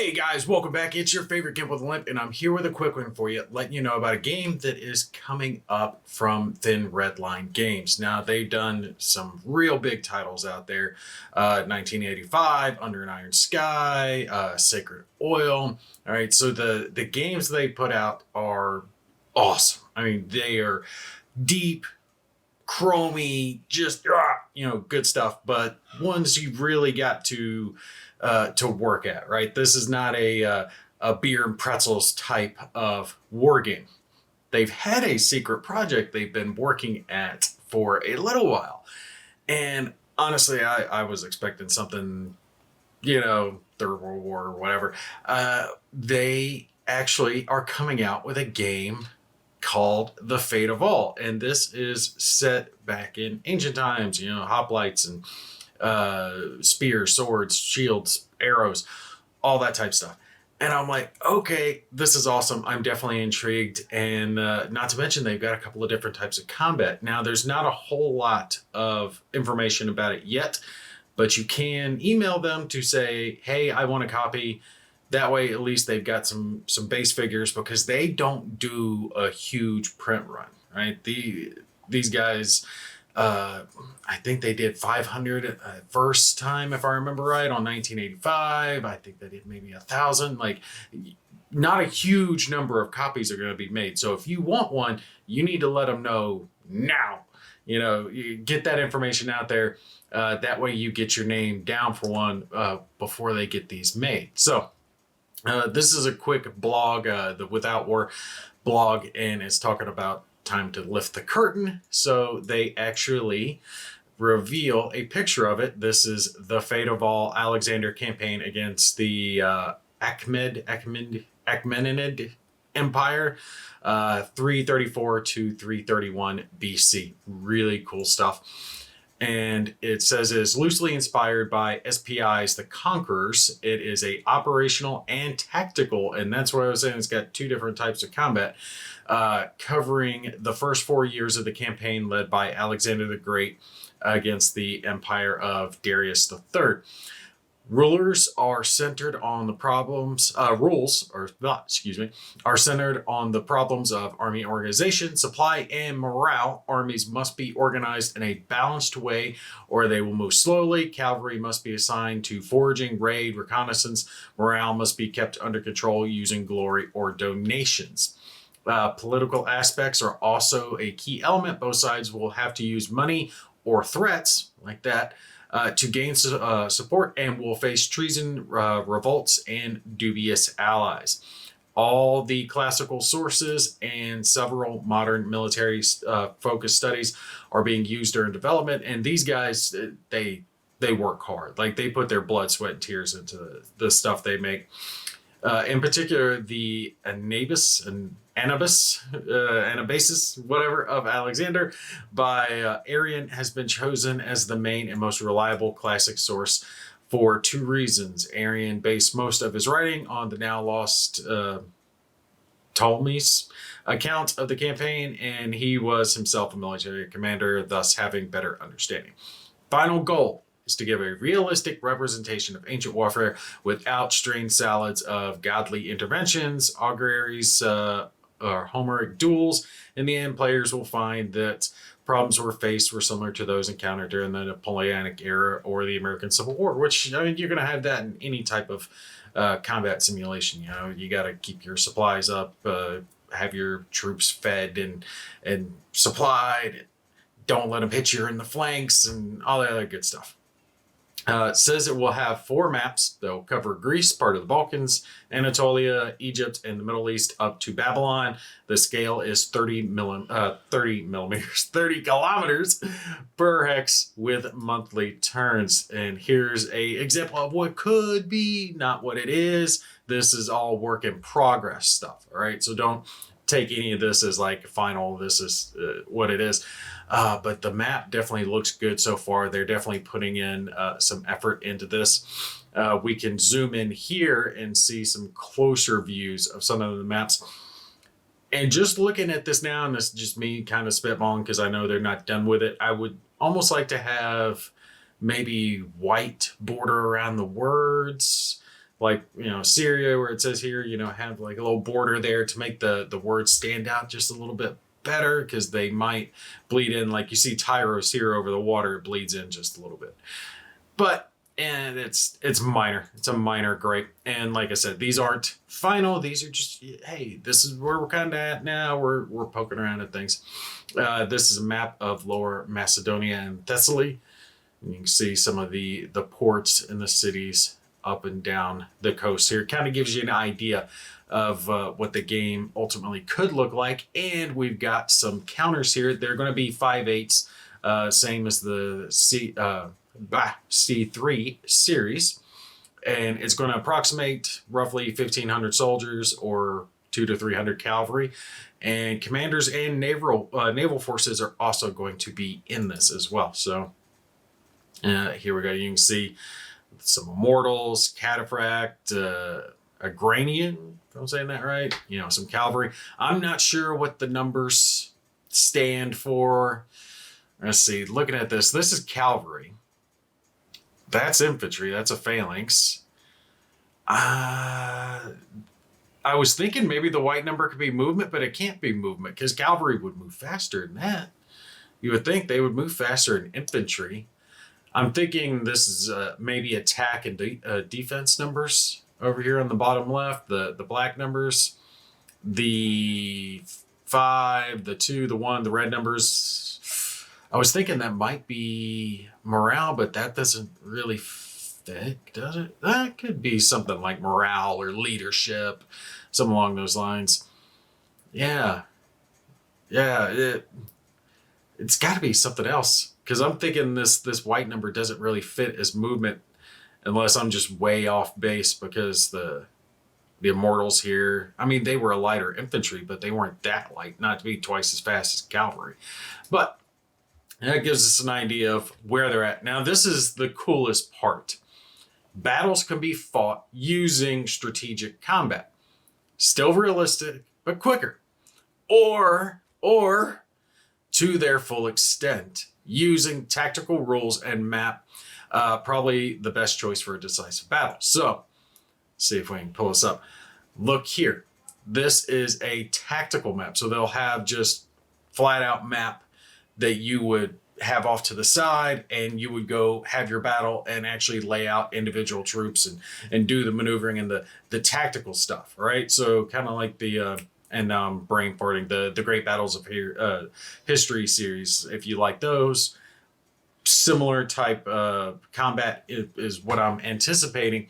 Hey guys, welcome back. It's your favorite Gimp with a Limp, and I'm here with a quick one for you, letting you know about a game that is coming up from Thin Red Line Games. Now, they've done some real big titles out there. 1985, Under an Iron Sky, Sacred Oil. All right, so the games they put out are awesome. I mean, they are deep, chromy, just good stuff, but ones you've really got to work at, right? This is not a beer and pretzels type of war game. They've had a secret project they've been working at for a little while, and honestly, I was expecting something, Third World War or whatever. They actually are coming out with a game called The Fate of All, and this is set back in ancient times, hoplites and spears, swords, shields, arrows, all that type stuff. And I'm like, okay, this is awesome. I'm definitely intrigued. And not to mention, they've got a couple of different types of combat. Now, there's not a whole lot of information about it yet, but you can email them to say, hey, I want a copy. That way, at least they've got some base figures, because they don't do a huge print run, right? These guys, I think they did 500 first time, if I remember right, on 1985. I think they did maybe 1,000. Like, not a huge number of copies are going to be made. So if you want one, you need to let them know now. You get that information out there. That way you get your name down for one before they get these made. So this is a quick blog, the Without War blog, and it's talking about time to lift the curtain. So they actually reveal a picture of it. This is the Fate of All Alexander campaign against the Achaemenid Empire, 334 to 331 BC. Really cool stuff. And it says it is loosely inspired by SPI's The Conquerors. It is a operational and tactical, and that's what I was saying. It's got two different types of combat, covering the first 4 years of the campaign led by Alexander the Great against the empire of Darius III. Rules are centered on the problems of army organization, supply, and morale. Armies must be organized in a balanced way, or they will move slowly. Cavalry must be assigned to foraging, raid, reconnaissance. Morale must be kept under control using glory or donations. Political aspects are also a key element. Both sides will have to use money or threats like that to gain support, and will face treason, revolts, and dubious allies. All the classical sources and several modern military focused studies are being used during development, and these guys, they work hard. Like, they put their blood, sweat, and tears into the stuff they make. In particular, the Anabasis, whatever, of Alexander by Arrian has been chosen as the main and most reliable classic source for two reasons. Arrian based most of his writing on the now lost Ptolemy's account of the campaign, and he was himself a military commander, thus having better understanding. Final goal is to give a realistic representation of ancient warfare without strained salads of godly interventions, auguries, or Homeric duels. In the end, players will find that problems were faced were similar to those encountered during the Napoleonic era or the American Civil War, which, I mean, you're going to have that in any type of combat simulation. You got to keep your supplies up, have your troops fed and supplied. Don't let them hit you in the flanks and all that other good stuff. It says it will have 4 maps. They'll cover Greece, part of the Balkans, Anatolia, Egypt, and the Middle East up to Babylon. The scale is 30 kilometers per hex with monthly turns. And here's a example of what could be, not what it is. This is all work in progress stuff. All right, so don't take any of this as like final. This is what it is. But the map definitely looks good so far. They're definitely putting in some effort into this. We can zoom in here and see some closer views of some of the maps. And just looking at this now, and this is just me kind of spitballing because I know they're not done with it, I would almost like to have maybe white border around the words, like, Syria, where it says here, have like a little border there to make the words stand out just a little bit better, because they might bleed in. Like you see Tyros here over the water, it bleeds in just a little bit. But and it's minor. It's a minor gripe. And like I said, these aren't final. These are just, hey, this is where we're kind of at now. We're poking around at things. This is a map of Lower Macedonia and Thessaly. And you can see some of the ports and the cities up and down the coast here. It kind of gives you an idea of what the game ultimately could look like. And we've got some counters here. They're going to be 5/8, same as the C3 series. And it's going to approximate roughly 1,500 soldiers or 200 to 300 cavalry. And commanders and naval forces are also going to be in this as well. So here we go. You can see some immortals, cataphract, Agranian, if I'm saying that right. Some cavalry. I'm not sure what the numbers stand for. Let's see. Looking at this is cavalry. That's infantry. That's a phalanx. I was thinking maybe the white number could be movement, but it can't be movement because cavalry would move faster than that. You would think they would move faster than infantry. I'm thinking this is maybe attack and defense numbers over here on the bottom left, the black numbers, the 5, the 2, the 1, the red numbers. I was thinking that might be morale, but that doesn't really fit, does it? That could be something like morale or leadership, something along those lines. Yeah. It's got to be something else, because I'm thinking this white number doesn't really fit as movement, unless I'm just way off base, because the immortals here, I mean, they were a lighter infantry, but they weren't that light, not to be twice as fast as cavalry. But that gives us an idea of where they're at. Now, this is the coolest part. Battles can be fought using strategic combat. Still realistic, but quicker. Or to their full extent, using tactical rules and map. Probably the best choice for a decisive battle. So, see if we can pull this up. Look here. This is a tactical map. So they'll have just flat out map that you would have off to the side, and you would go have your battle and actually lay out individual troops and do the maneuvering and the tactical stuff, right? So kind of like the and now I'm brain farting, the Great Battles of History series. If you like those, similar type combat is what I'm anticipating.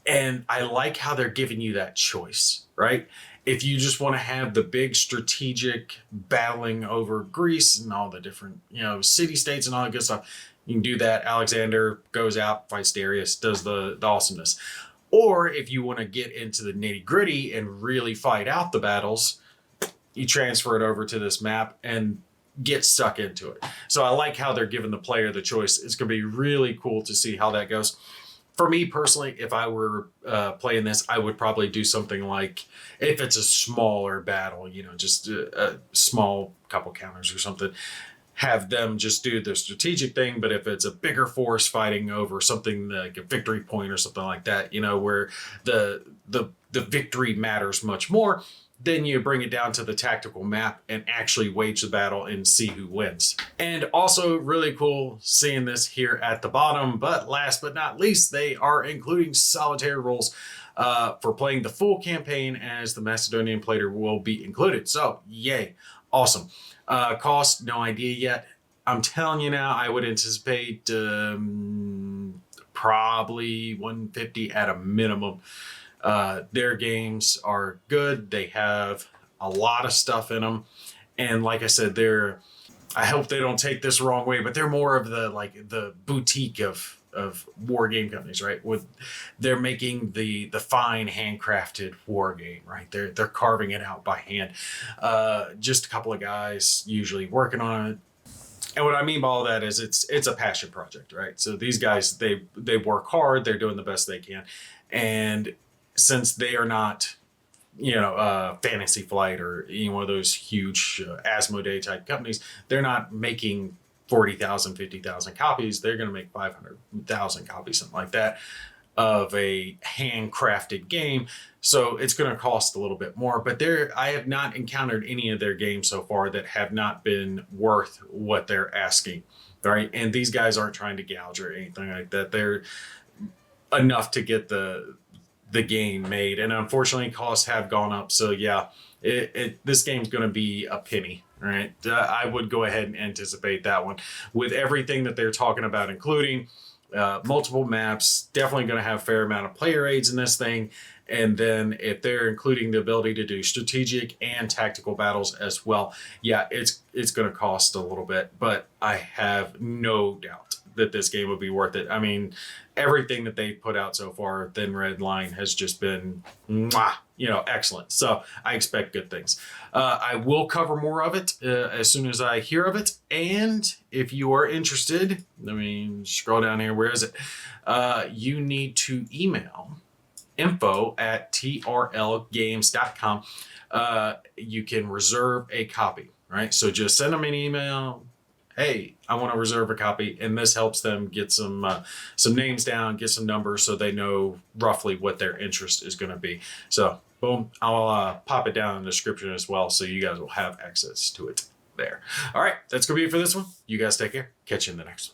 And I like how they're giving you that choice, right? If you just want to have the big strategic battling over Greece and all the different, city states and all that good stuff, you can do that. Alexander goes out, fights Darius, does the awesomeness. Or if you want to get into the nitty gritty and really fight out the battles, you transfer it over to this map and get stuck into it. So I like how they're giving the player the choice. It's going to be really cool to see how that goes. For me personally, if I were playing this, I would probably do something like, if it's a smaller battle, just a small couple counters or something, have them just do the strategic thing. But if it's a bigger force fighting over something like a victory point or something like that, where the victory matters much more, then you bring it down to the tactical map and actually wage the battle and see who wins. And also really cool seeing this here at the bottom. But last but not least, they are including solitaire rules for playing the full campaign, as the Macedonian player will be included. So yay, awesome. Cost, no idea yet. I'm telling you now, I would anticipate probably 150 at a minimum. Their games are good. They have a lot of stuff in them. And like I said, I hope they don't take this wrong way, but they're more of the boutique of war game companies, right? They're making the fine handcrafted war game, right? They're carving it out by hand. Just a couple of guys usually working on it. And what I mean by all that is it's a passion project, right? So these guys, they work hard. They're doing the best they can. And since they are not, Fantasy Flight or one of those huge Asmodee type companies, they're not making 40,000, 50,000 copies. They're going to make 500,000 copies, something like that. of a handcrafted game. So it's going to cost a little bit more, but I have not encountered any of their games so far that have not been worth what they're asking. Right. And these guys aren't trying to gouge or anything like that. They're enough to get the game made. And unfortunately, costs have gone up. So yeah, this game's going to be a penny. Right. I would go ahead and anticipate that one with everything that they're talking about, including multiple maps, definitely going to have a fair amount of player aids in this thing. And then if they're including the ability to do strategic and tactical battles as well, yeah, it's going to cost a little bit, but I have no doubt that this game will be worth it. I mean, everything that they put out so far, Thin Red Line, has just been, mwah, excellent. So I expect good things. I will cover more of it as soon as I hear of it. And if you are interested, let me scroll down here. Where is it? You need to email info@trlgames.com. You can reserve a copy, right? So just send them an email. Hey, I want to reserve a copy, and this helps them get some names down, get some numbers, so they know roughly what their interest is going to be. So, boom, I'll pop it down in the description as well, so you guys will have access to it there. All right, that's going to be it for this one. You guys take care. Catch you in the next one.